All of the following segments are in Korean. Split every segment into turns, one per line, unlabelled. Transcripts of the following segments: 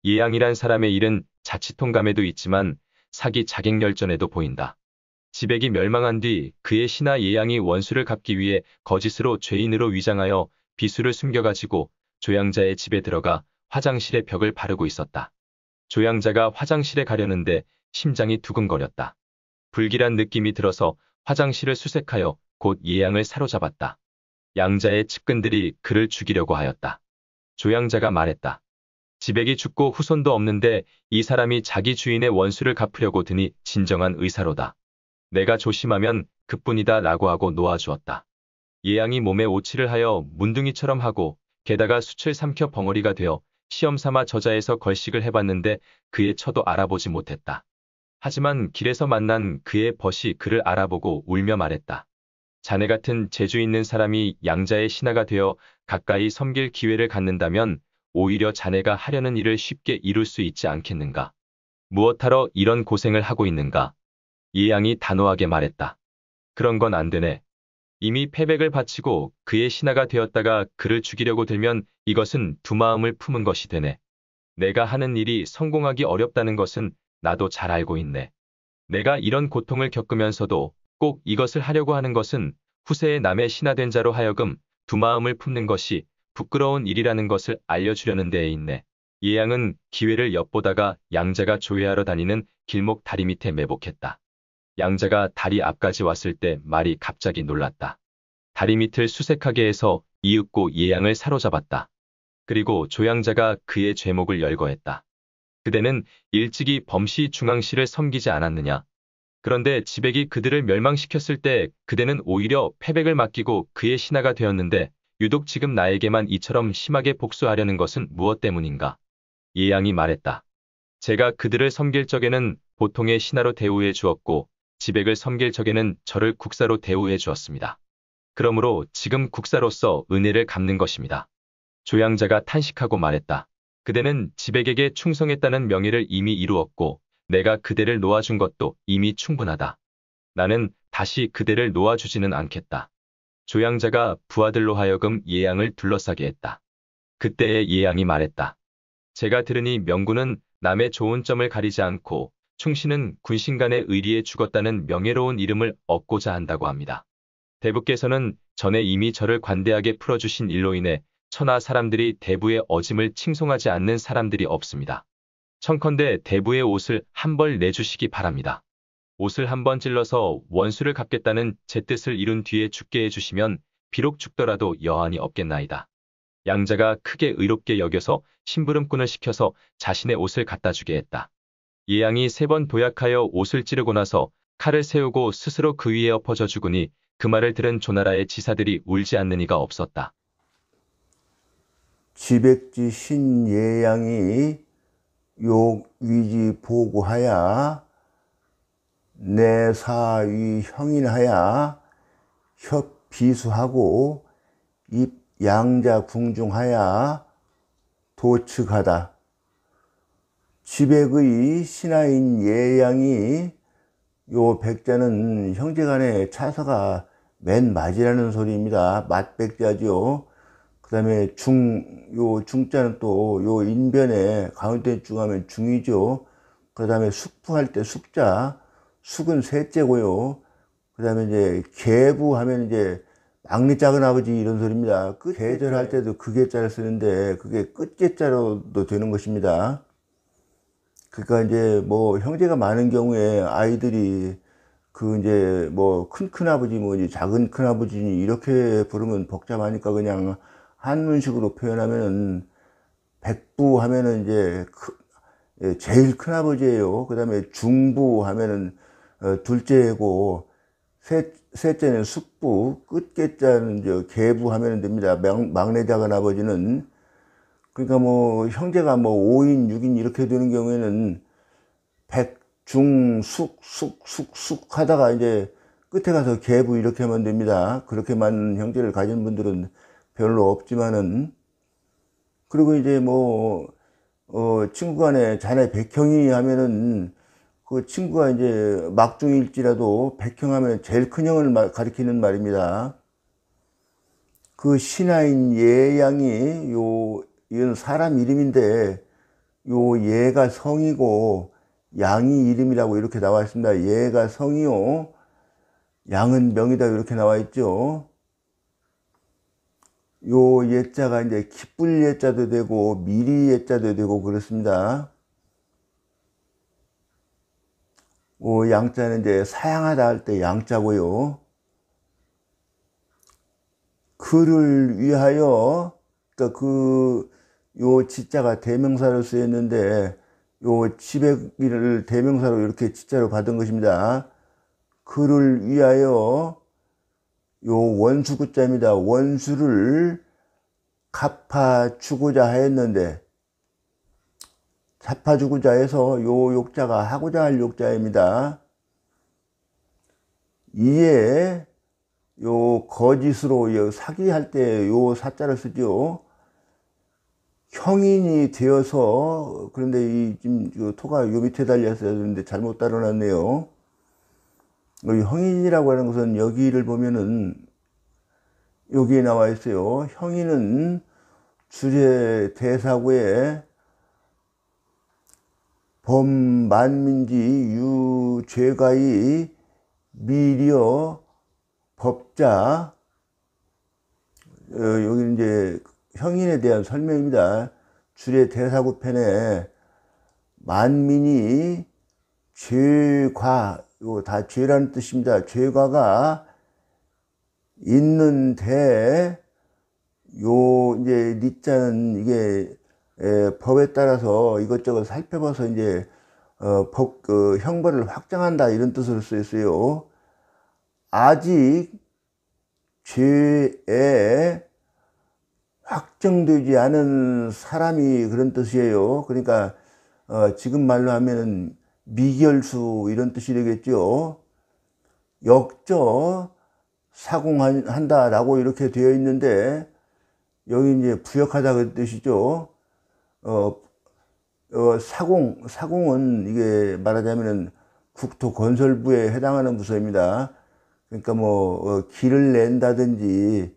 예양이란 사람의 일은 자치통감에도 있지만 사기 자객열전에도 보인다. 지백이 멸망한 뒤 그의 신하 예양이 원수를 갚기 위해 거짓으로 죄인으로 위장하여 비수를 숨겨가지고 조양자의 집에 들어가 화장실에 벽을 바르고 있었다. 조양자가 화장실에 가려는데 심장이 두근거렸다. 불길한 느낌이 들어서 화장실을 수색하여 곧 예양을 사로잡았다. 양자의 측근들이 그를 죽이려고 하였다. 조양자가 말했다. 지백이 죽고 후손도 없는데 이 사람이 자기 주인의 원수를 갚으려고 드니 진정한 의사로다. 내가 조심하면 그뿐이다 라고 하고 놓아주었다. 예양이 몸에 오치를 하여 문둥이처럼 하고 게다가 숯을 삼켜 벙어리가 되어 시험삼아 저자에서 걸식을 해봤는데 그의 처도 알아보지 못했다. 하지만 길에서 만난 그의 벗이 그를 알아보고 울며 말했다. 자네 같은 재주 있는 사람이 양자의 신하가 되어 가까이 섬길 기회를 갖는다면 오히려 자네가 하려는 일을 쉽게 이룰 수 있지 않겠는가? 무엇하러 이런 고생을 하고 있는가? 예양이 단호하게 말했다. 그런 건 안 되네. 이미 패백을 바치고 그의 신하가 되었다가 그를 죽이려고 들면 이것은 두 마음을 품은 것이 되네. 내가 하는 일이 성공하기 어렵다는 것은 나도 잘 알고 있네. 내가 이런 고통을 겪으면서도 꼭 이것을 하려고 하는 것은 후세에 남의 신하된 자로 하여금 두 마음을 품는 것이 부끄러운 일이라는 것을 알려주려는 데에 있네. 예양은 기회를 엿보다가 양자가 조회하러 다니는 길목 다리 밑에 매복했다. 양자가 다리 앞까지 왔을 때 말이 갑자기 놀랐다. 다리 밑을 수색하게 해서 이윽고 예양을 사로잡았다. 그리고 조양자가 그의 죄목을 열거했다. 그대는 일찍이 범시 중앙시를 섬기지 않았느냐. 그런데 지백이 그들을 멸망시켰을 때 그대는 오히려 패백을 맡기고 그의 신하가 되었는데 유독 지금 나에게만 이처럼 심하게 복수하려는 것은 무엇 때문인가? 예양이 말했다. 제가 그들을 섬길 적에는 보통의 신하로 대우해 주었고 지백을 섬길 적에는 저를 국사로 대우해 주었습니다. 그러므로 지금 국사로서 은혜를 갚는 것입니다. 조양자가 탄식하고 말했다. 그대는 지백에게 충성했다는 명예를 이미 이루었고 내가 그대를 놓아준 것도 이미 충분하다. 나는 다시 그대를 놓아주지는 않겠다. 조양자가 부하들로 하여금 예양을 둘러싸게 했다. 그때에 예양이 말했다. 제가 들으니 명군은 남의 좋은 점을 가리지 않고 충신은 군신간의 의리에 죽었다는 명예로운 이름을 얻고자 한다고 합니다. 대부께서는 전에 이미 저를 관대하게 풀어주신 일로 인해 천하 사람들이 대부의 어짐을 칭송하지 않는 사람들이 없습니다. 청컨대 대부의 옷을 한 벌 내주시기 바랍니다. 옷을 한 번 찔러서 원수를 갚겠다는 제 뜻을 이룬 뒤에 죽게 해주시면 비록 죽더라도 여한이 없겠나이다. 양자가 크게 의롭게 여겨서 심부름꾼을 시켜서 자신의 옷을 갖다 주게 했다. 예양이 3번 도약하여 옷을 찌르고 나서 칼을 세우고 스스로 그 위에 엎어져 죽으니 그 말을 들은 조나라의 지사들이 울지 않는 이가 없었다.
지백지 신예양이 욕위지 보고하야 내사위 형인하야 협비수하고 입 양자 궁중하야 도측하다. 지백의 신하인 예양이 요 백자는 형제간의 차사가 맨 맞이라는 소리입니다. 맞백자죠. 그 다음에 요 중자는 또 요 인변에 가운데 중하면 중이죠. 그 다음에 숙부할 때 숙자, 숙은 셋째고요. 그 다음에 이제 계부하면 이제 막내 작은 아버지 이런 소리입니다. 계절할 때도 그게자를 쓰는데 그게 끝게자로도 되는 것입니다. 그러니까 이제 뭐 형제가 많은 경우에 아이들이 그 이제 뭐 큰 아버지 뭐지 작은 큰 아버지니 이렇게 부르면 복잡하니까 그냥 한문식으로 표현하면은 백부 하면은 이제 제일 큰 아버지예요. 그 다음에 중부 하면은 둘째고 셋째는 숙부, 끝째자는 이제 계부 하면 됩니다. 막내 작은 아버지는. 그러니까 뭐 형제가 뭐 5인, 6인 이렇게 되는 경우에는 백, 중, 숙 하다가 이제 끝에 가서 계부 이렇게 하면 됩니다. 그렇게 많은 형제를 가진 분들은 별로 없지만은. 그리고 이제 뭐 친구 간에 자네 백형이 하면은 그 친구가 이제 막중일지라도 백형 하면 제일 큰 형을 가리키는 말입니다. 그 신하인 예양이 이건 사람 이름인데 요 얘가 성이고 양이 이름이라고 이렇게 나와 있습니다. 얘가 성이요, 양은 명이다 이렇게 나와 있죠. 요 예자가 이제 기쁠 예자도 되고 미리 예자도 되고 그렇습니다. 양자는 이제 사양하다 할 때 양자고요. 그를 위하여, 그러니까 요 지자가 대명사로 쓰였는데 요 지백이를 대명사로 이렇게 지자로 받은 것입니다. 그를 위하여, 요 원수구자입니다. 원수를 갚아주고자 하였는데, 갚아주고자 해서 요 욕자가 하고자 할 욕자입니다. 이에 요 거짓으로 사기할 때 요 사자를 쓰죠. 형인이 되어서, 그런데 이 지금 토가 요 밑에 달렸어야 되는데 잘못 달아놨네요. 형인이라고 하는 것은 여기를 보면은 여기에 나와 있어요. 형인은 주제 대사구에 범만민지 유죄가의 미리어 법자, 여기 이제 형인에 대한 설명입니다. 주례 대사구 편에 만민이 죄과, 이거 다 죄라는 뜻입니다. 죄과가 있는데, 요 이제 니자는 이게 법에 따라서 이것저것 살펴봐서 이제 형벌을 확정한다 이런 뜻으로 쓰였어요. 아직 죄에 확정되지 않은 사람이 그런 뜻이에요. 그러니까 지금 말로 하면은 미결수 이런 뜻이 되겠죠. 역저 사공한다라고 이렇게 되어 있는데 여기 이제 부역하다 그 뜻이죠. 사공은 이게 말하자면은 국토건설부에 해당하는 부서입니다. 그러니까 길을 낸다든지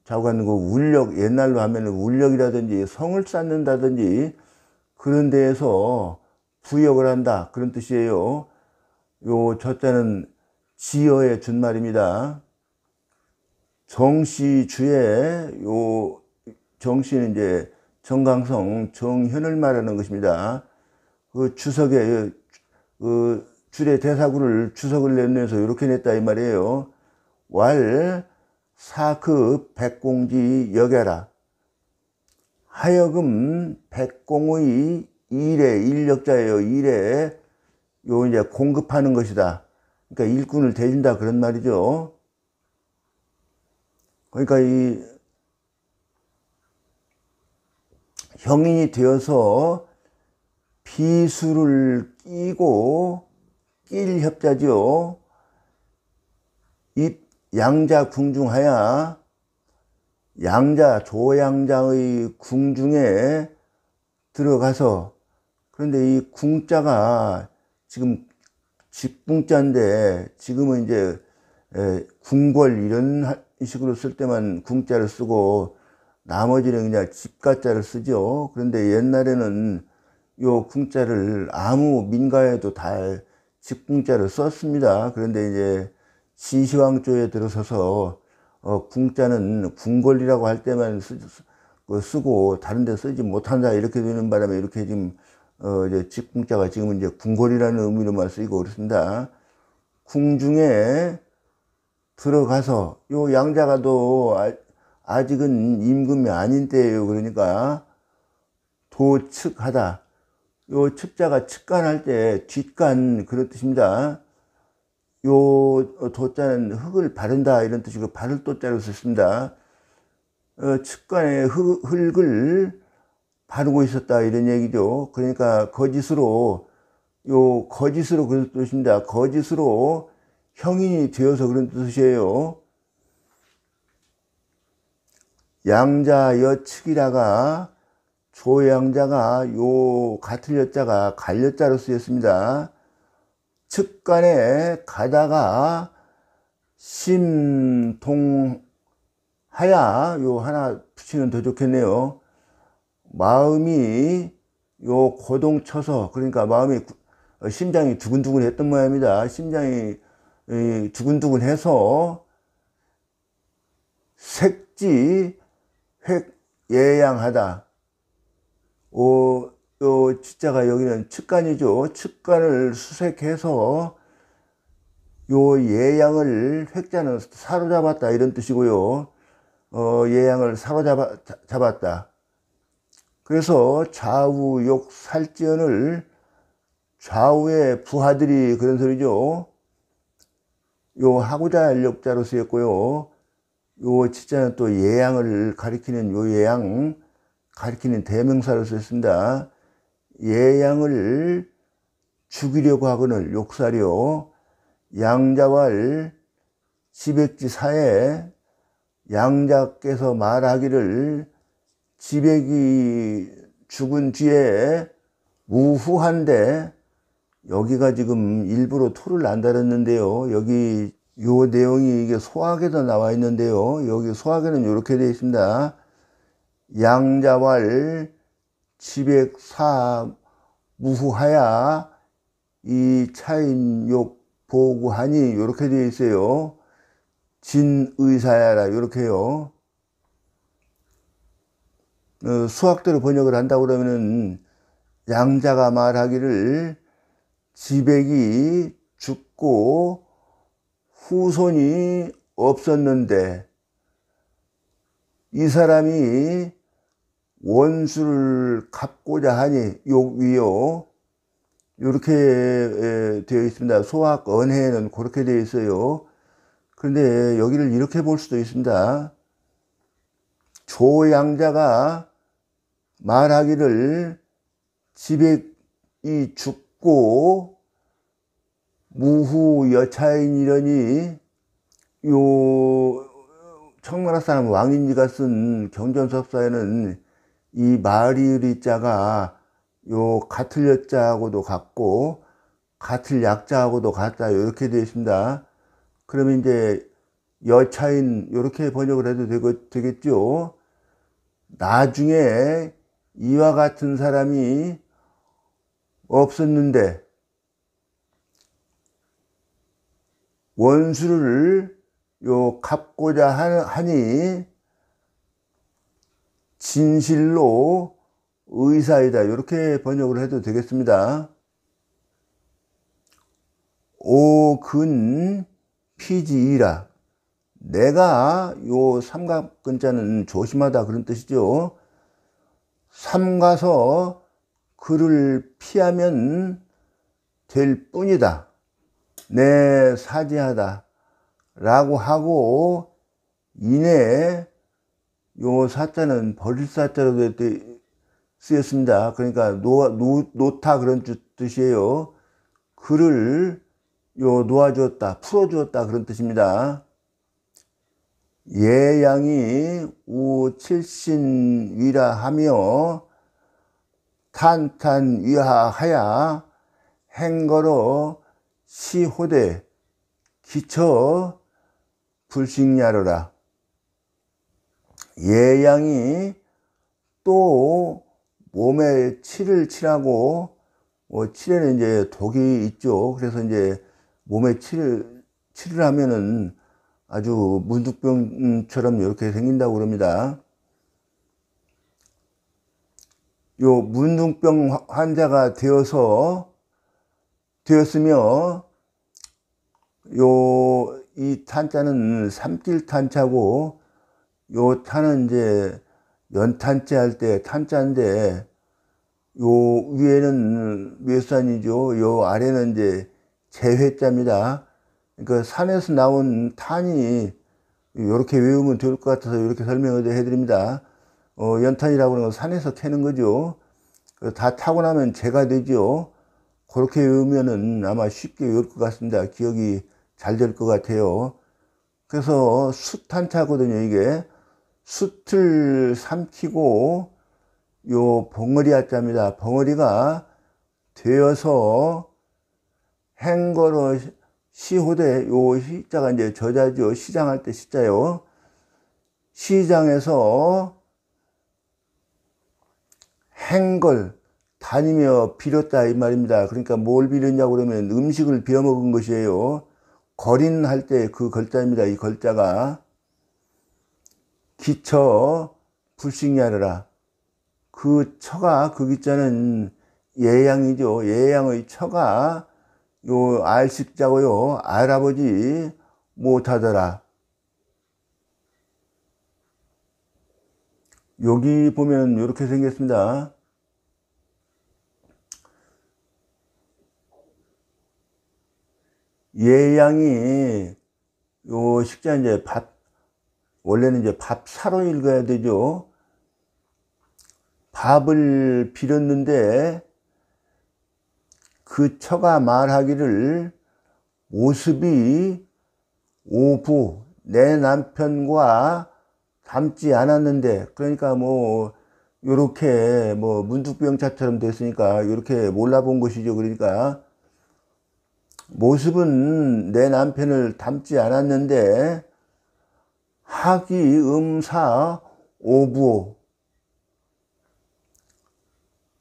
자관 울력, 옛날로 하면은 울력이라든지 성을 쌓는다든지 그런 데에서 부역을 한다 그런 뜻이에요. 요 저자는 지어의 준말입니다. 정시주에 요 정시는 이제 정강성 정현을 말하는 것입니다. 그 주석에 주례 대사구를 주석을 내면서 이렇게 냈다 이 말이에요. 왈 사급 백공지 여겨라. 하여금 백공의 일에, 인력자예요. 일에 요 이제 공급하는 것이다. 그러니까 일꾼을 대준다 그런 말이죠. 그러니까 이 형인이 되어서 비수를 끼고 낄 협자죠. 이 양자 궁중하야, 양자 조양자의 궁중에 들어가서, 그런데 이 궁자가 지금 집궁자인데 지금은 이제 궁궐 이런 식으로 쓸 때만 궁자를 쓰고 나머지는 그냥 집가자를 쓰죠. 그런데 옛날에는 요 궁자를 아무 민가에도 다 집궁자를 썼습니다. 그런데 이제 시시황조에 들어서서 궁자는 궁궐이라고 할 때만 쓰고 다른 데 쓰지 못한다 이렇게 되는 바람에 이렇게 지금 이제 집궁자가 지금은 이제 궁궐이라는 의미로만 쓰이고 그렇습니다. 궁중에 들어가서 요 양자가도 아직은 임금이 아닌 때예요. 그러니까 도측하다. 요 측자가 측간할 때 뒷간 그런 뜻입니다. 요 도자는 흙을 바른다 이런 뜻이고 바를 도자로 썼습니다. 측간에 흙을 바르고 있었다 이런 얘기죠. 그러니까 거짓으로 그런 뜻입니다. 거짓으로 형인이 되어서 그런 뜻이에요. 양자 여측이라가 조양자가 요 같은 여자가 갈여자로 쓰였습니다. 측간에 가다가 심동하야 요 하나 붙이면 더 좋겠네요. 마음이 요 고동 쳐서, 그러니까 심장이 두근두근 했던 모양입니다. 심장이 두근두근 해서 색지 획예양하다. 요 지자가 여기는 측간이죠. 측간을 수색해서 요 예양을, 획자는 사로잡았다 이런 뜻이고요. 예양을 사로잡았다. 그래서 좌우 욕 살지언을, 좌우의 부하들이 그런 소리죠. 요 하고자 할 욕자로 쓰였고요. 요 지자는 또 예양을 가리키는, 요 예양 가리키는 대명사로 쓰였습니다. 예양을 죽이려고 하거늘 욕사려, 양자왈 지백지사에, 양자께서 말하기를 지백이 죽은 뒤에 무후한데, 여기가 지금 일부러 토를 안 달았는데요. 여기 요 내용이 이게 소학에도 나와 있는데요. 여기 소학에는 이렇게 되어 있습니다. 양자왈 지백사 무후하야 이 차인욕 보구하니, 이렇게 되어 있어요. 진의사야라 이렇게요. 수학대로 번역을 한다고 그러면은, 양자가 말하기를 지백이 죽고 후손이 없었는데 이 사람이 원수를 갚고자 하니, 욕위요. 이렇게 되어 있습니다. 소학 언해에는 그렇게 되어 있어요. 그런데 여기를 이렇게 볼 수도 있습니다. 조양자가 말하기를 지백이 죽고 무후 여차인이러니, 요 청나라 사람 왕인지가 쓴 경전섭사에는 이 마리의자가 요 같을 여자하고도 같고 같을 약자하고도 같다 이렇게 되어 있습니다. 그러면 이제 여차인 이렇게 번역을 해도 되겠죠. 나중에 이와 같은 사람이 없었는데 원수를 갚고자 하니 진실로 의사이다 이렇게 번역을 해도 되겠습니다. 오근 피지이라, 내가 요 삼각근자는 조심하다 그런 뜻이죠. 삼가서 그를 피하면 될 뿐이다, 내 사지하다 라고 하고, 이내 요 사자는 버릴 사자로 쓰였습니다. 그러니까 놓다 그런 뜻이에요. 그를 놓아주었다, 풀어주었다 그런 뜻입니다. 예양이 우칠신위라 하며 탄탄위하하야 행거로 시호대 기처 불식야로라. 예양이 또 몸에 칠을 칠하고, 칠에는 이제 독이 있죠. 그래서 이제 몸에 칠을 하면은 아주 문둥병처럼 이렇게 생긴다고 그럽니다. 요 문둥병 환자가 되었으며, 이 탄자는 삼길 탄자고, 요 탄은 이제 연탄재 할 때 탄자인데, 요 위에는 묘산이죠. 요 아래는 이제 재회자입니다. 그러니까 산에서 나온 탄이 이렇게 외우면 좋을 것 같아서 이렇게 설명을 해드립니다. 연탄이라고 하는 건 산에서 캐는 거죠. 다 타고 나면 재가 되죠. 그렇게 외우면은 아마 쉽게 외울 것 같습니다. 기억이 잘 될 것 같아요. 그래서 숫탄자거든요. 이게 숫을 삼키고 요 벙어리 하자입니다. 벙어리가 되어서 행거로 시호대, 요 시자가 이제 저자죠. 시장할 때 시자요. 시장에서 행걸, 다니며 빌었다 이 말입니다. 그러니까 뭘 빌었냐고 그러면 음식을 비워 먹은 것이에요. 거린할 때 그 걸자입니다. 이 걸자가 기처 불식야르라. 그 처가 그 기자는 예양이죠. 예양의 처가 요 알식자고요. 알아보지 못하더라. 여기 보면 이렇게 생겼습니다. 예양이 요 식자 이제 원래는 이제 밥 사로 읽어야 되죠. 밥을 빌었는데 그 처가 말하기를 모습이 오부 내 남편과 닮지 않았는데, 그러니까 뭐 요렇게 뭐 문득병자처럼 됐으니까 요렇게 몰라본 것이죠. 그러니까 모습은 내 남편을 닮지 않았는데 하기 음사 오부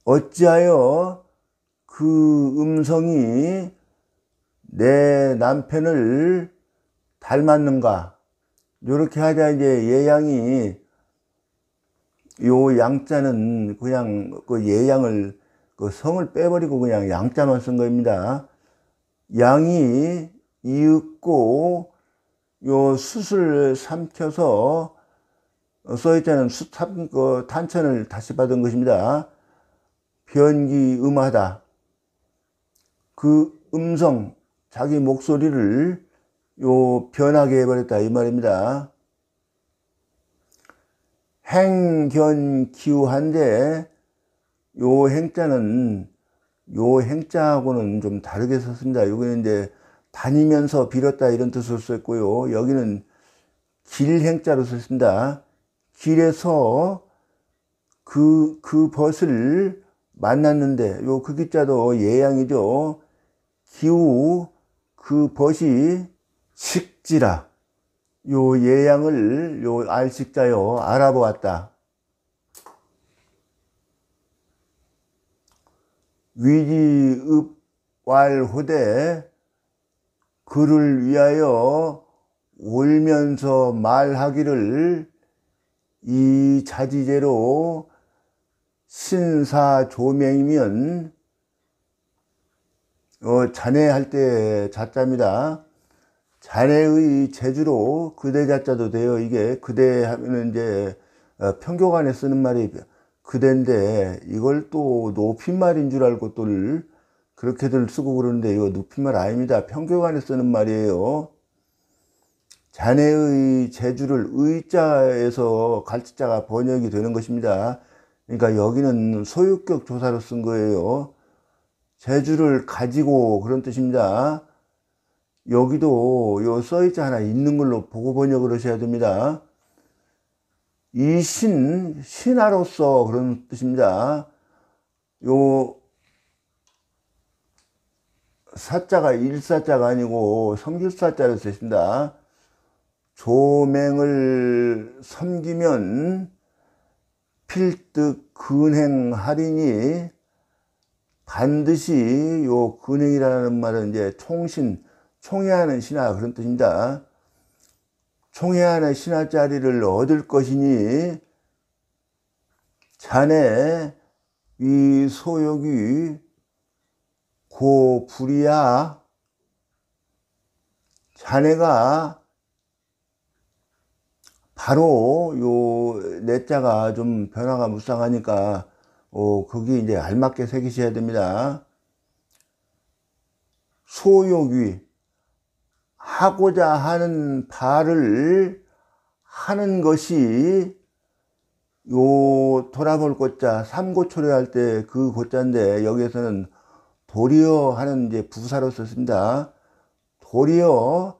어찌하여 그 음성이 내 남편을 닮았는가. 요렇게 하자 이제 예양이 요 양자는 그냥 그 예양을 그 성을 빼버리고 그냥 양자만 쓴 겁니다. 양이 이윽고 요 숯을 삼켜서 써있자는 그 탄천을 다시 받은 것입니다. 변기 음하다. 그 음성 자기 목소리를 요 변하게 해버렸다 이 말입니다. 행견기우한데 요 행자는 요 행자하고는 좀 다르게 썼습니다. 여기는 이제 다니면서 빌었다 이런 뜻으로 썼고요. 여기는 길 행자로 썼습니다. 길에서 그 벗을 만났는데 요 그 기자도 예양이죠. 기우 그 벗이 식지라. 요 예양을 요 알식자요 알아보았다. 위지읍왈호대 그를 위하여 울면서 말하기를 이 자지제로 신사조명이면 자네 할 때 자자입니다. 자네의 제주로 그대 자자도 돼요. 이게 그대 하면은 이제 평교관에 쓰는 말이 그대인데 이걸 또 높임말인 줄 알고 또 그렇게들 쓰고 그러는데 이거 높임말 아닙니다. 평교관에 쓰는 말이에요. 자네의 제주를 의자에서 갈치자가 번역이 되는 것입니다. 그러니까 여기는 소유격 조사로 쓴 거예요. 제주를 가지고 그런 뜻입니다. 여기도 요 써있자 하나 있는 걸로 보고 번역을 하셔야 됩니다. 이 신하로서 그런 뜻입니다. 요 사자가 일사자가 아니고 성질사자를 쓰신다. 조맹을 섬기면 필득 근행하리니 반드시 요 근행이라는 말은 이제 총회하는 신하 그런 뜻입니다. 총회하는 신하 자리를 얻을 것이니 자네 이 소욕이 고불이야. 자네가 바로 요 내자가 좀 변화가 무쌍하니까 거기 이제 알맞게 새기셔야 됩니다. 소욕이 하고자 하는 바를 하는 것이 요 돌아볼 고자 삼고초려할 때 그 고자인데 여기에서는 도리어 하는 이제 부사로 썼습니다. 도리어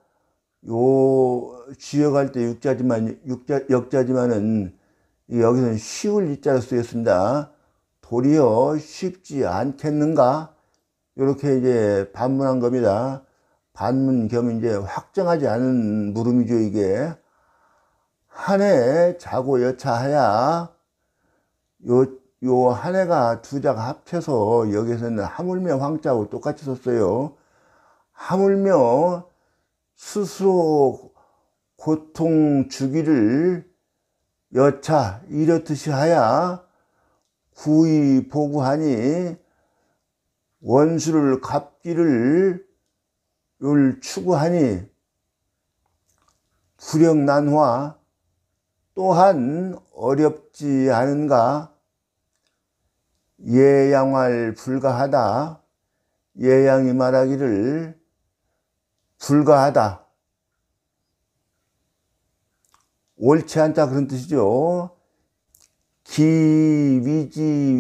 요 주역할 때 역자지만은 여기서는 쉬울 이자로 쓰였습니다. 도리어 쉽지 않겠는가? 이렇게 이제 반문한 겁니다. 반문 겸 이제 확정하지 않은 물음이죠, 이게. 한 해 자고 여차하야 요 요 한 해가 두 자가 합쳐서 여기서는 하물며 황자하고 똑같이 썼어요. 하물며 스스로 고통 주기를 여차 이렇듯이 하야 구의 보구하니 원수를 갚기를 추구하니 불영난화 또한 어렵지 않은가. 예양할 불가하다. 예양이 말하기를 불가하다. 옳지 않다 그런 뜻이죠. 기위지위신하고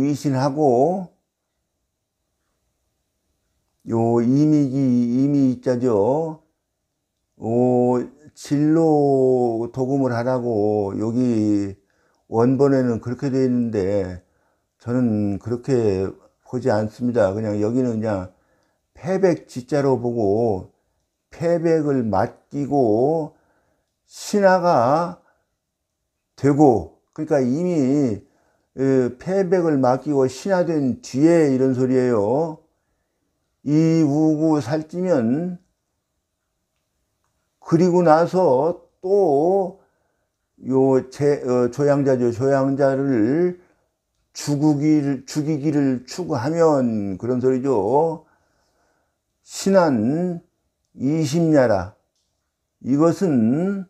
요 이미자죠. 진로 도금을 하라고 여기 원본에는 그렇게 되어 있는데 저는 그렇게 보지 않습니다. 그냥 여기는 그냥 패백지자로 보고 패백을 맡기고 신하가 되고, 그러니까 이미 패백을 맡기고 신하된 뒤에 이런 소리예요. 이 우구 살찌면 그리고 나서 또 조양자죠. 조양자를 죽이기를 추구하면 그런 소리죠. 신한 20냐라. 이것은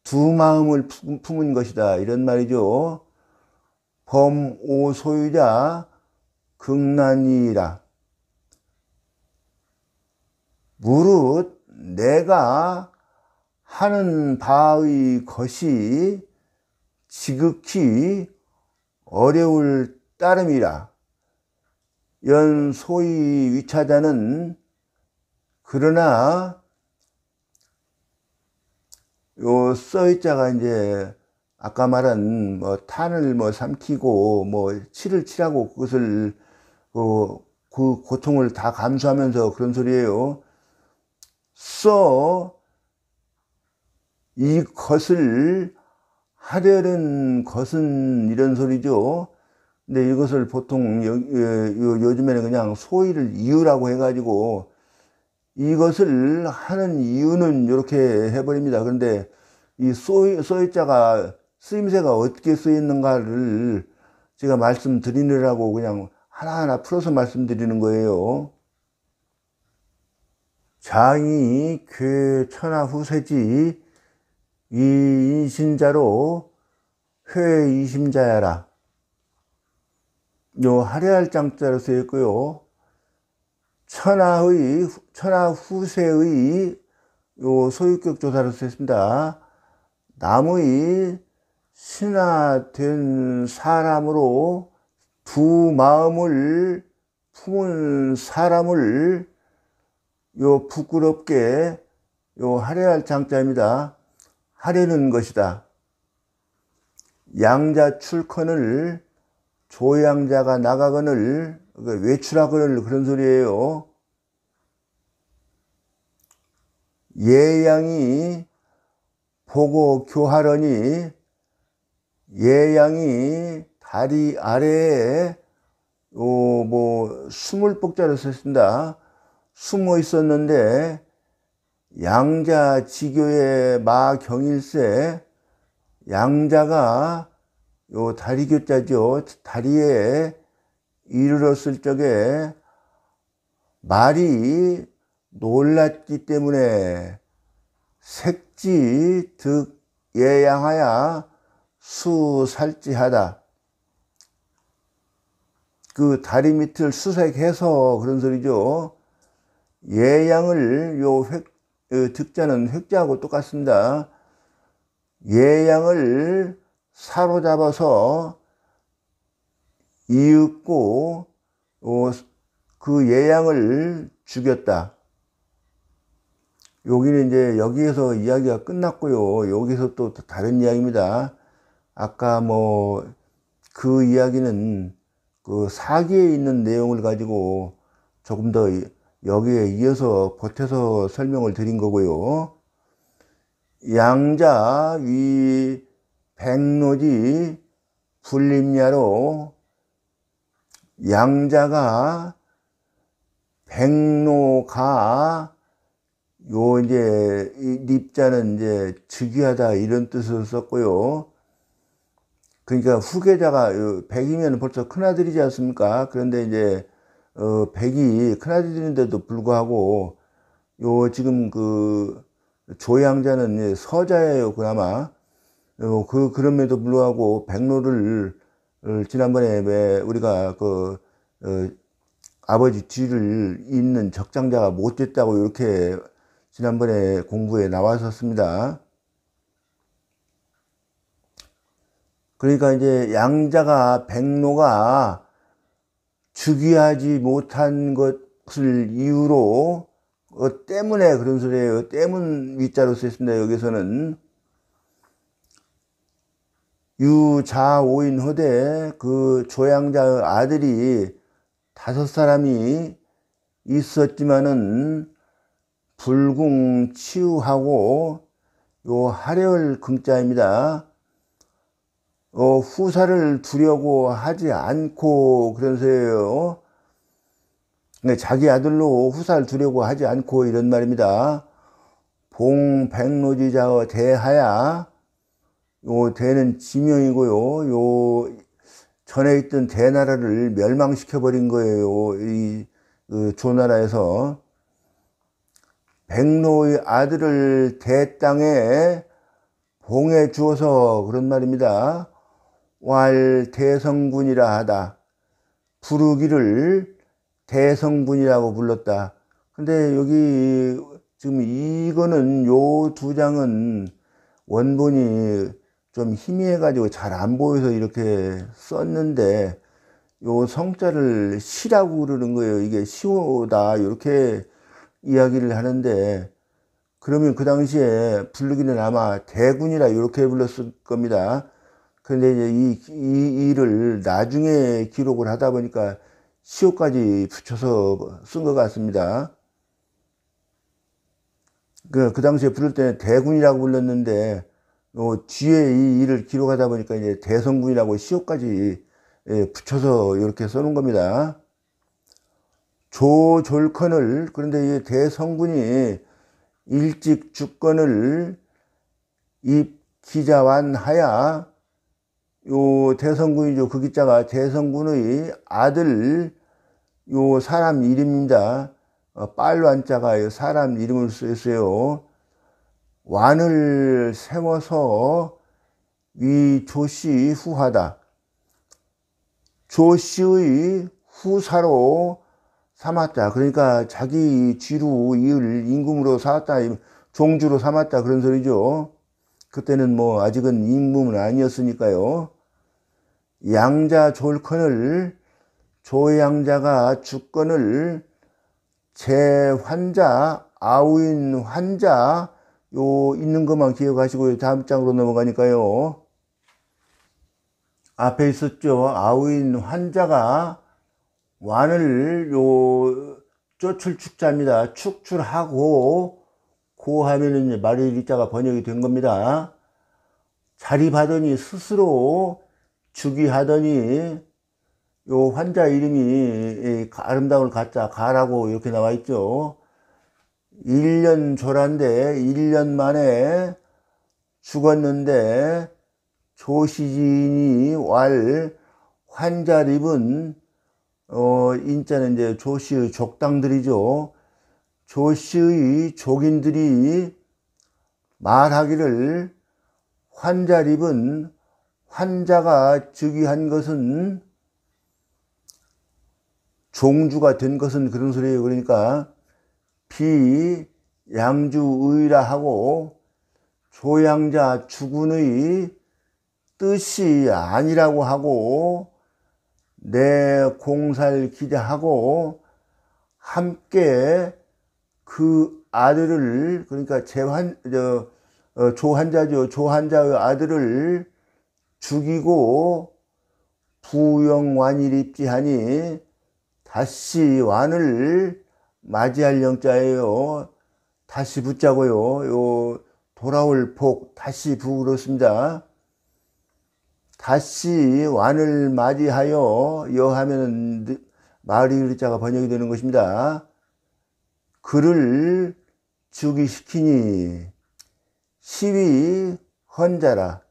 두 마음을 품은 것이다. 이런 말이죠. 범오 소유자 극난이라. 무릇 내가 하는 바의 것이 지극히 어려울 따름이라. 연 소위 위차자는 그러나 요 써있자가 이제 아까 말한 탄을 삼키고 칠을 칠하고 그것을 그 고통을 다 감수하면서 그런 소리예요. 이것을 하려는 것은 이런 소리죠. 근데 이것을 보통 요즘에는 그냥 소위를 이유라고 해가지고 이것을 하는 이유는 이렇게 해버립니다. 그런데 이 소위자가 쓰임새가 어떻게 쓰였는가를 제가 말씀드리느라고 그냥 하나하나 풀어서 말씀드리는 거예요. 장이 괴 천하 후세지 이 인신자로 회 이심자야라. 요 하려할 장자로 쓰여 있고요. 천하 후세의 요 소유격 조사로 쓰였습니다. 남의 신하된 사람으로 두 마음을 품은 사람을 요 부끄럽게 요 하려할 장자입니다. 하려는 것이다. 양자 출컨을 조양자가 나가거늘 외출하거늘 그런 소리예요. 예양이 보고 교하려니 예양이 다리 아래에 스물복자를 썼습니다. 숨어 있었는데 양자 지교의 마경일세 양자가 요 다리교자죠. 다리에 이르렀을 적에 말이 놀랐기 때문에 색지 득 예양하야 수살지하다. 그 다리 밑을 수색해서 그런 소리죠. 예양을 득자는 획자하고 똑같습니다. 예양을 사로잡아서 이윽고 그 예양을 죽였다. 여기는 이제 여기에서 이야기가 끝났고요. 여기서 또 다른 이야기입니다. 아까 그 이야기는 그 사기에 있는 내용을 가지고 조금 더 여기에 이어서 보태서 설명을 드린 거고요. 양자 위 백로지 불림야로 양자가 백로가 요 이제 이 립자는 이제 즉위하다 이런 뜻을 썼고요. 그러니까 후계자가 백이면 벌써 큰아들이지 않습니까? 그런데 이제 백이 큰아들인데도 불구하고 요 지금 그 조양자는 서자예요. 그나마 그럼에도 불구하고 백로를 지난번에 왜 우리가 아버지 뒤를 잇는 적장자가 못 됐다고 이렇게 지난번에 공부에 나왔었습니다. 그러니까 이제 양자가 백로가 즉위하지 못한 것을 이유로 때문에 그런 소리예요. 때문 위자로 쓰였습니다. 여기서는 유자오인허대 그 조양자의 아들이 5사람이 있었지만은 불궁치우하고 요 하려을 긍자입니다. 후사를 두려고 하지 않고 그런 소리예요. 자기 아들로 후사를 두려고 하지 않고 이런 말입니다. 봉백로지자의 대하야 요 대는 지명이고요. 요 전에 있던 대나라를 멸망시켜 버린 거예요. 이 조나라에서 백로의 아들을 대땅에 봉해 주어서 그런 말입니다. 왈 대성군이라 하다. 부르기를 대성군이라고 불렀다. 근데 여기 지금 이거는 요 2장은 원본이 좀 희미해가지고 잘 안 보여서 이렇게 썼는데 요 성자를 시라고 그러는 거예요. 이게 시오다 이렇게 이야기를 하는데 그러면 그 당시에 부르기는 아마 대군이라 이렇게 불렀을 겁니다. 그런데 이제 이 일을 나중에 기록을 하다 보니까 시오까지 붙여서 쓴 것 같습니다. 그 당시에 부를 때는 대군이라고 불렀는데 뒤에 이 일을 기록하다 보니까 이제 대성군이라고 시오까지 붙여서 이렇게 써놓은 겁니다. 조졸컨을 그런데 이 대성군이 일찍 주권을 입기자완하야 요 대성군이죠. 그 기자가 대성군의 아들 요 사람 이름입니다. 빨완자가 사람 이름을 쓰였어요. 완을 세워서 위 조씨 후하다. 조씨의 후사로 삼았다. 그러니까 자기 뒤로 이을 임금으로 삼았다. 종주로 삼았다. 그런 소리죠. 그때는 뭐 아직은 임금은 아니었으니까요. 양자 졸컨을 조양자가 주권을 제환자 아우인 환자 요 있는 것만 기억하시고 다음 장으로 넘어가니까요. 앞에 있었죠. 아우인 환자가 완을 요 쫓을 축자입니다. 축출하고 고 하면은 이제 말의 리자가 번역이 된 겁니다. 자립하더니 스스로 즉위하더니 요 환자 이름이 아름다움을 갖자 가라고 이렇게 나와 있죠. 1년 조란데 1년 만에 죽었는데 조시지인이 왈 환자립은 인자는 이제 조씨의 족당들이죠. 조씨의 족인들이 말하기를 환자립은 환자가 즉위한 것은 종주가 된 것은 그런 소리예요. 그러니까 비양주의라 하고 조양자 주군의 뜻이 아니라고 하고 내 공사를 기대하고 함께 그 아들을 그러니까 조한자죠. 조한자의 아들을 죽이고 부영완일 입지하니 다시 완을 맞이할 영자예요. 다시 붙자고요. 요 돌아올 복 다시 부 그렇습니다. 다시 완을 맞이하여 여하면은 마을 자가 번역이 되는 것입니다. 그를 즉위시키니 시위 헌자라.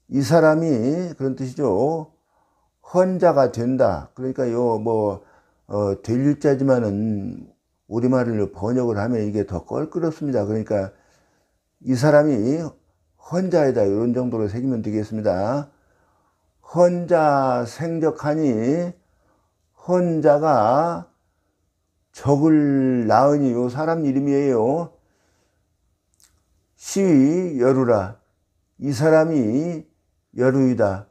이 사람이 그런 뜻이죠. 헌자가 된다. 그러니까 될 일자지만은 우리말을 번역을 하면 이게 더 껄끄럽습니다. 그러니까 이 사람이 헌자이다. 이런 정도로 새기면 되겠습니다. 헌자 생적하니 헌자가 적을 낳으니 요 사람 이름이에요. 시위 여루라. 이 사람이 여루이다.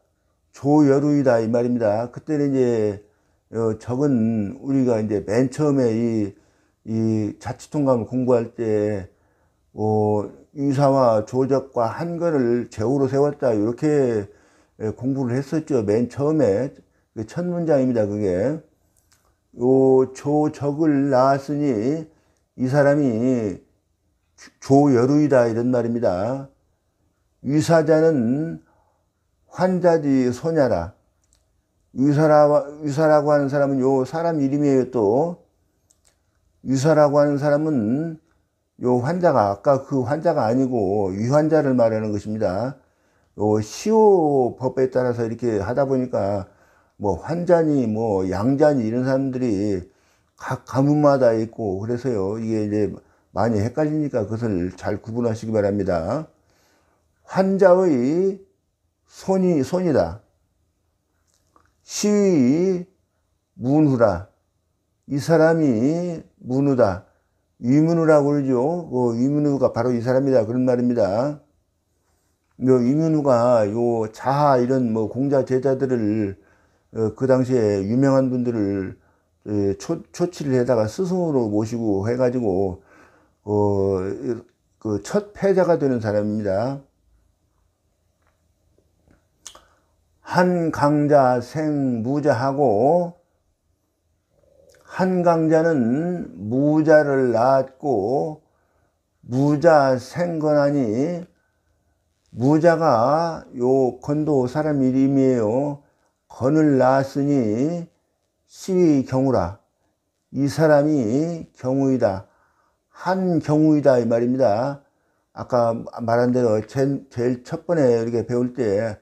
조여루이다 이 말입니다. 그때는 이제 적은 우리가 이제 맨 처음에 이 자치통감을 공부할 때 유사와 조적과 한건을 제후로 세웠다 이렇게 공부를 했었죠. 맨 처음에 첫 문장입니다. 그게 조적을 낳았으니 이 사람이 조여루이다 이런 말입니다. 유사자는 환자지 소냐라. 유사라고 하는 사람은 요 사람 이름이에요. 또 유사라고 하는 사람은 요 환자가 아까 그 환자가 아니고 위환자를 말하는 것입니다. 요 시호법에 따라서 이렇게 하다 보니까 뭐 환자니 뭐 양자니 이런 사람들이 각 가문마다 있고 그래서요 이게 이제 많이 헷갈리니까 그것을 잘 구분하시기 바랍니다. 환자의 손이다. 시위 문후라. 이 사람이 문후다. 위문후라고 그러죠. 위문후가 바로 이 사람이다. 그런 말입니다. 위문후가 자하 이런 공자 제자들을 그 당시에 유명한 분들을 초치를 해다가 스승으로 모시고 해가지고 그 첫 패자가 되는 사람입니다. 한 강자 생무자하고 한 강자는 무자를 낳았고 무자 생건하니 무자가 요 건도 사람 이름이에요. 건을 낳았으니 시위 경우라. 이 사람이 경우이다. 한 경우이다 이 말입니다. 아까 말한 대로 제일 첫 번에 이렇게 배울 때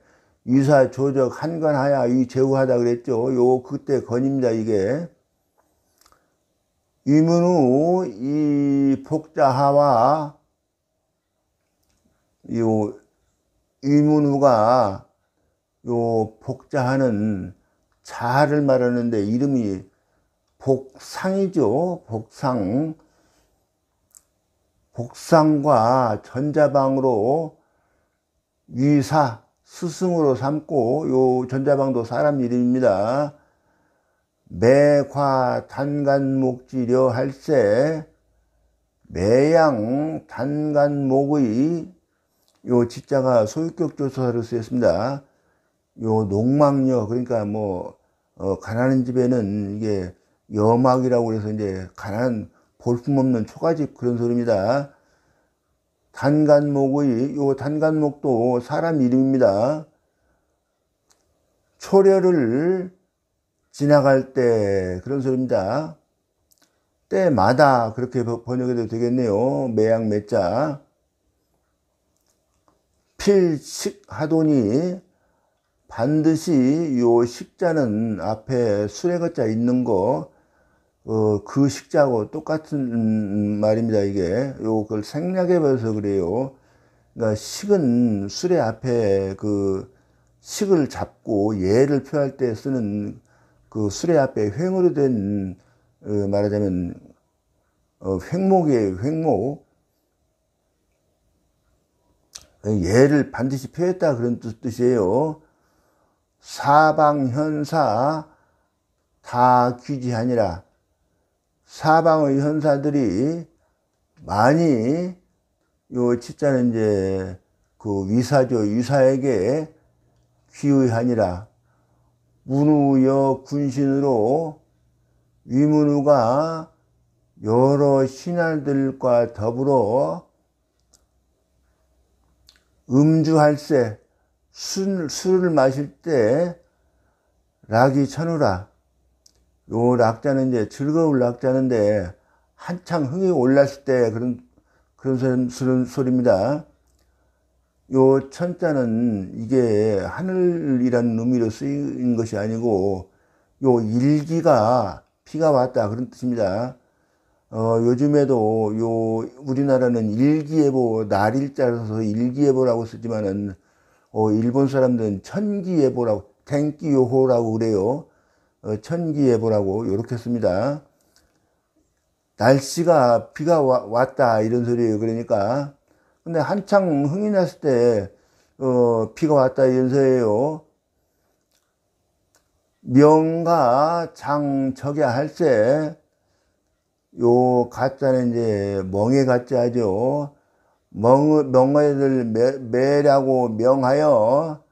유사 조적 한건하야 이 제후하다 그랬죠. 그때 건입니다. 이게 위문후 이 복자하와 위문후가 복자하는 자를 말하는데 이름이 복상이죠. 복상과 전자방으로 위사 스승으로 삼고 요 전자방도 사람 이름입니다. 매과 단간목지려 할세 매양 단간목의 요 지자가 소유격 조사로 쓰였습니다. 요 농막녀 그러니까 가난한 집에는 이게 여막이라고 해서 이제 가난한 볼품없는 초가집 그런 소리입니다. 단간목의 요 단간목도 사람 이름입니다. 초려를 지나갈 때 그런 소리입니다. 때마다 그렇게 번역해도 되겠네요. 매양 매자 필식하도니 반드시 요 식자는 앞에 수레거자 있는 거 그 식자하고 똑같은 말입니다. 이게 그걸 생략해 버려서 그래요. 그러니까 식은 수레 앞에 그 식을 잡고 예를 표할 때 쓰는 그 수레 앞에 횡으로 된 말하자면 횡목이에요. 횡목. 예를 반드시 표했다 그런 뜻이에요. 사방현사 다 귀지하니라. 사방의 현사들이 많이 요 치자는 이제 그 위사죠. 유사에게 귀의하니라. 문우여 군신으로 위문우가 여러 신하들과 더불어 음주할세 술을 마실 때 락이 천우라. 요 락자는 이제 즐거울 락자인데 한창 흥이 올랐을 때 그런 소리입니다. 요 천자는 이게 하늘이라는 의미로 쓰인 것이 아니고 요 일기가 비가 왔다 그런 뜻입니다. 요즘에도 우리나라는 일기예보, 날일자라서 일기예보라고 쓰지만은 일본 사람들은 천기예보라고, 텐기요호라고 그래요. 천기예보라고 이렇게 씁니다. 날씨가 비가 왔다 이런 소리예요. 그러니까 근데 한창 흥이 났을 때 비가 왔다 이런 소리예요. 명가 장적야 할세. 요 가짜는 이제 멍에 가짜죠. 멍어를 매라고 명하여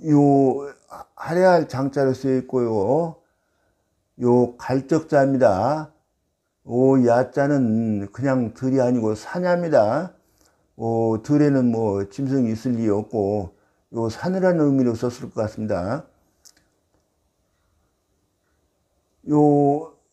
요 하려할 장자로 쓰여 있고요. 요 갈적자입니다. 오 야자는 그냥 들이 아니고 사냐입니다. 들에는 뭐 짐승이 있을 리 없고 요 사느라는 의미로 썼을 것 같습니다.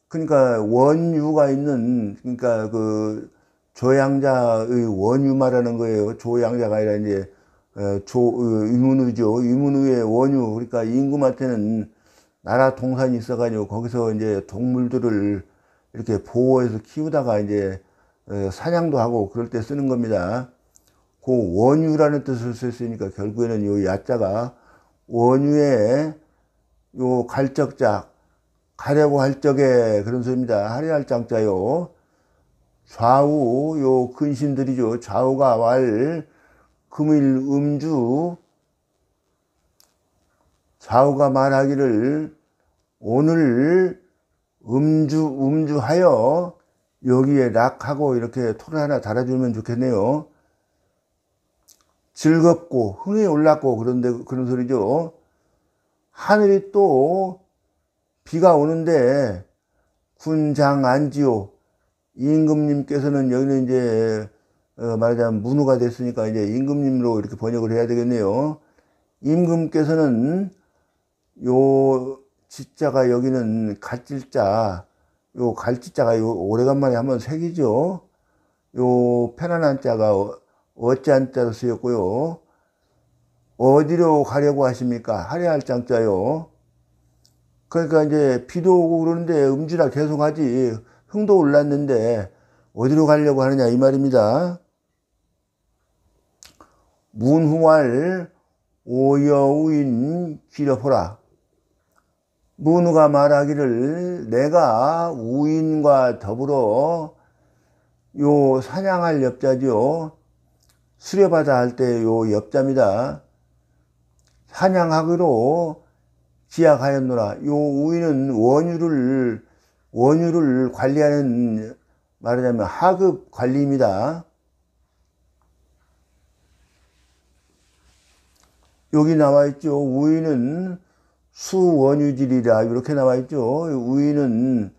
그러니까 원유가 있는, 그러니까 그 조양자의 원유 말하는 거예요. 조양자가 아니라 이제 유문우죠. 유문우의 원유. 그러니까 임금한테는 나라 동산이 있어가지고 거기서 이제 동물들을 이렇게 보호해서 키우다가 이제 사냥도 하고 그럴 때 쓰는 겁니다. 그 원유라는 뜻을 썼으니까 결국에는 요 야자가 원유의 요 갈적자, 가려고 할 적에 그런 소리입니다. 하려할 장자요. 좌우 요 근신들이죠. 좌우가 왈 금일 음주, 좌우가 말하기를 오늘 음주하여 여기에 락하고 이렇게 토를 하나 달아주면 좋겠네요. 즐겁고 흥이 올랐고 그런 소리죠. 하늘이 또 비가 오는데 군장 안지요. 임금님께서는 여기는 이제 말하자면 문우가 됐으니까 이제 임금님으로 이렇게 번역을 해야 되겠네요. 임금께서는 요 지자가 여기는 갈질자, 요 갈지자가 요 오래간만에 한번 새기죠. 요 편안한 자가 어찌한 자로 쓰였고요. 어디로 가려고 하십니까? 하려할 장자요. 그러니까 이제 비도 오고 그러는데 음주라 계속 하지. 흥도 올랐는데 어디로 가려고 하느냐 이 말입니다. 문후왈 오여우인 기려보라. 문후가 말하기를 내가 우인과 더불어 요 사냥할 엽자죠. 수려바다 할 때 요 엽자입니다. 사냥하기로 기약하였노라. 요 우인은 원유를 관리하는 말하자면 하급 관리입니다. 여기 나와 있죠. 우인은 수원유질이라 이렇게 나와 있죠. 우인은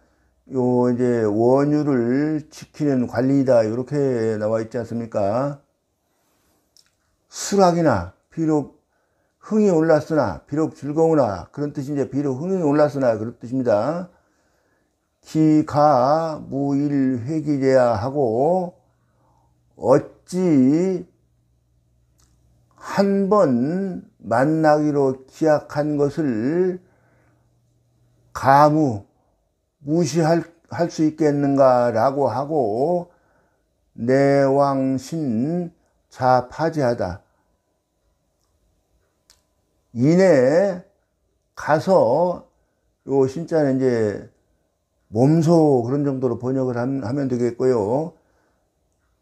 요 이제 원유를 지키는 관리이다 이렇게 나와 있지 않습니까? 수락이나 비록 흥이 올랐으나 비록 즐거우나 그런 뜻이 이제 비록 흥이 올랐으나 그런 뜻입니다. 기가 무일 회기제야 하고 어찌 한 번 만나기로 기약한 것을 무시할 수 있겠는가라고 하고 내왕신 자파지하다. 이내 가서 요 신자는 이제 몸소 그런 정도로 번역을 하면 되겠고요.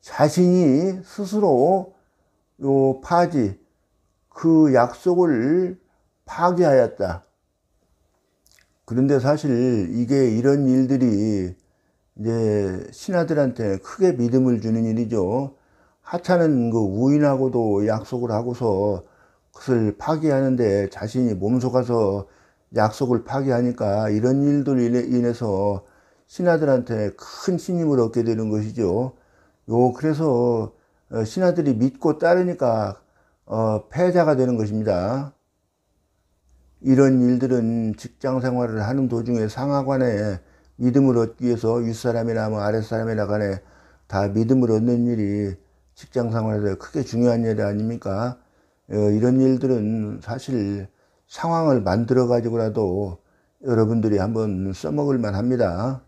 자신이 스스로 요 파지 그 약속을 파기하였다. 그런데 사실 이게 이런 일들이 이제 신하들한테 크게 믿음을 주는 일이죠. 하찮은 그 우인하고도 약속을 하고서 그것을 파기하는데 자신이 몸소 가서 약속을 파기하니까 이런 일들로 인해서 신하들한테 큰 신임을 얻게 되는 것이죠. 그래서 신하들이 믿고 따르니까 패자가 되는 것입니다. 이런 일들은 직장 생활을 하는 도중에 상하간에 믿음을 얻기 위해서 윗사람이나 뭐 아랫사람이나 간에 다 믿음을 얻는 일이 직장 생활에서 크게 중요한 일 아닙니까? 이런 일들은 사실 상황을 만들어 가지고라도 여러분들이 한번 써먹을 만합니다.